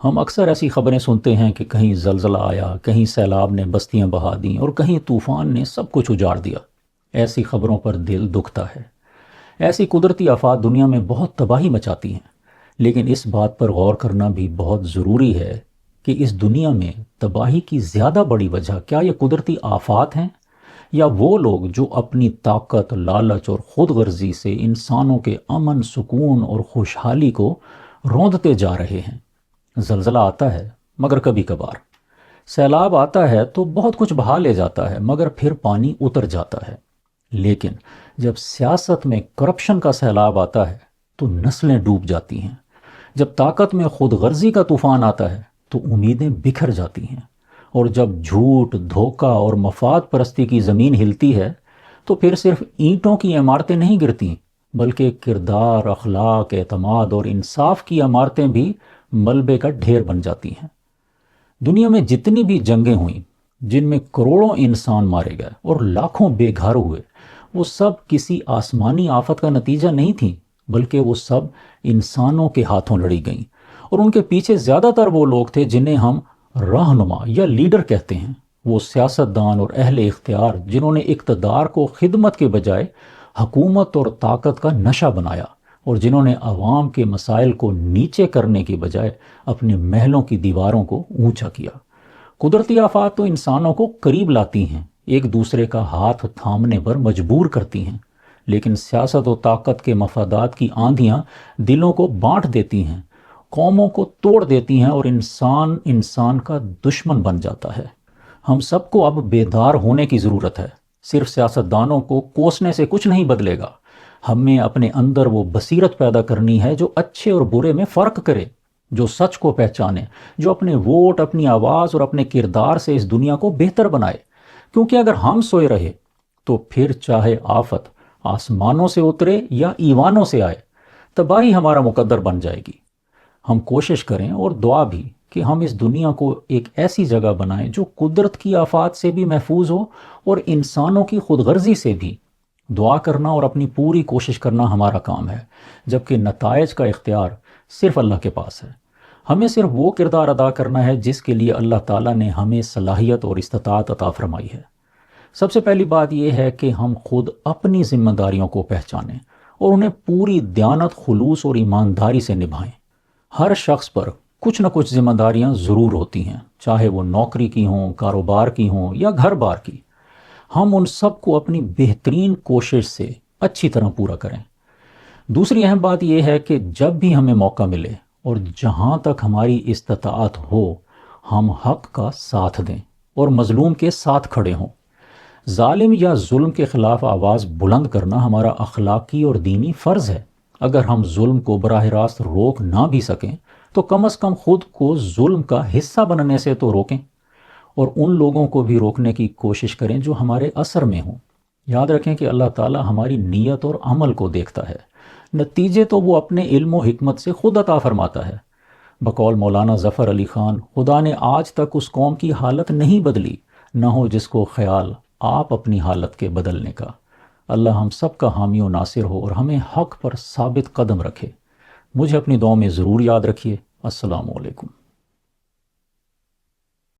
ہم اکثر ایسی خبریں سنتے ہیں کہ کہیں زلزلہ آیا، کہیں سیلاب نے بستیاں بہا دیں اور کہیں طوفان نے سب کچھ اجاڑ دیا۔ ایسی خبروں پر دل دکھتا ہے۔ ایسی قدرتی آفات دنیا میں بہت تباہی مچاتی ہیں، لیکن اس بات پر غور کرنا بھی بہت ضروری ہے کہ اس دنیا میں تباہی کی زیادہ بڑی وجہ کیا یہ قدرتی آفات ہیں، یا وہ لوگ جو اپنی طاقت، لالچ اور خود غرضی سے انسانوں کے امن، سکون اور خوشحالی کو روندتے جا رہے ہیں۔ زلزلہ آتا ہے مگر کبھی کبھار، سیلاب آتا ہے تو بہت کچھ بہا لے جاتا ہے مگر پھر پانی اتر جاتا ہے۔ لیکن جب سیاست میں کرپشن کا سیلاب آتا ہے تو نسلیں ڈوب جاتی ہیں۔ جب طاقت میں خود غرضی کا طوفان آتا ہے تو امیدیں بکھر جاتی ہیں، اور جب جھوٹ، دھوکہ اور مفاد پرستی کی زمین ہلتی ہے تو پھر صرف اینٹوں کی عمارتیں نہیں گرتی، بلکہ کردار، اخلاق، اعتماد اور انصاف کی عمارتیں بھی ملبے کا ڈھیر بن جاتی ہیں۔ دنیا میں جتنی بھی جنگیں ہوئیں جن میں کروڑوں انسان مارے گئے اور لاکھوں بے گھر ہوئے، وہ سب کسی آسمانی آفت کا نتیجہ نہیں تھیں، بلکہ وہ سب انسانوں کے ہاتھوں لڑی گئیں، اور ان کے پیچھے زیادہ تر وہ لوگ تھے جنہیں ہم رہنما یا لیڈر کہتے ہیں۔ وہ سیاستدان اور اہل اختیار جنہوں نے اقتدار کو خدمت کے بجائے حکومت اور طاقت کا نشہ بنایا، اور جنہوں نے عوام کے مسائل کو نیچے کرنے کے بجائے اپنے محلوں کی دیواروں کو اونچا کیا۔ قدرتی آفات تو انسانوں کو قریب لاتی ہیں، ایک دوسرے کا ہاتھ تھامنے پر مجبور کرتی ہیں، لیکن سیاست و طاقت کے مفادات کی آندھیاں دلوں کو بانٹ دیتی ہیں، قوموں کو توڑ دیتی ہیں، اور انسان انسان کا دشمن بن جاتا ہے۔ ہم سب کو اب بیدار ہونے کی ضرورت ہے۔ صرف سیاستدانوں کو کوسنے سے کچھ نہیں بدلے گا۔ ہمیں اپنے اندر وہ بصیرت پیدا کرنی ہے جو اچھے اور برے میں فرق کرے، جو سچ کو پہچانے، جو اپنے ووٹ، اپنی آواز اور اپنے کردار سے اس دنیا کو بہتر بنائے۔ کیونکہ اگر ہم سوئے رہے تو پھر چاہے آفت آسمانوں سے اترے یا ایوانوں سے آئے، تباہی ہمارا مقدر بن جائے گی۔ ہم کوشش کریں اور دعا بھی کہ ہم اس دنیا کو ایک ایسی جگہ بنائیں جو قدرت کی آفات سے بھی محفوظ ہو اور انسانوں کی خود غرضی سے بھی۔ دعا کرنا اور اپنی پوری کوشش کرنا ہمارا کام ہے، جبکہ نتائج کا اختیار صرف اللہ کے پاس ہے۔ ہمیں صرف وہ کردار ادا کرنا ہے جس کے لیے اللہ تعالیٰ نے ہمیں صلاحیت اور استطاعت عطا فرمائی ہے۔ سب سے پہلی بات یہ ہے کہ ہم خود اپنی ذمہ داریوں کو پہچانیں اور انہیں پوری دیانت، خلوص اور ایمانداری سے نبھائیں۔ ہر شخص پر کچھ نہ کچھ ذمہ داریاں ضرور ہوتی ہیں، چاہے وہ نوکری کی ہوں، کاروبار کی ہوں یا گھر بار کی۔ ہم ان سب کو اپنی بہترین کوشش سے اچھی طرح پورا کریں۔ دوسری اہم بات یہ ہے کہ جب بھی ہمیں موقع ملے اور جہاں تک ہماری استطاعت ہو، ہم حق کا ساتھ دیں اور مظلوم کے ساتھ کھڑے ہوں۔ ظالم یا ظلم کے خلاف آواز بلند کرنا ہمارا اخلاقی اور دینی فرض ہے۔ اگر ہم ظلم کو براہ راست روک نہ بھی سکیں تو کم از کم خود کو ظلم کا حصہ بننے سے تو روکیں، اور ان لوگوں کو بھی روکنے کی کوشش کریں جو ہمارے اثر میں ہوں۔ یاد رکھیں کہ اللہ تعالیٰ ہماری نیت اور عمل کو دیکھتا ہے، نتیجے تو وہ اپنے علم و حکمت سے خود عطا فرماتا ہے۔ بقول مولانا ظفر علی خان، خدا نے آج تک اس قوم کی حالت نہیں بدلی، نہ ہو جس کو خیال آپ اپنی حالت کے بدلنے کا۔ اللہ ہم سب کا حامی و ناصر ہو اور ہمیں حق پر ثابت قدم رکھے۔ مجھے اپنی دعاؤں میں ضرور یاد رکھیے۔ السلام علیکم۔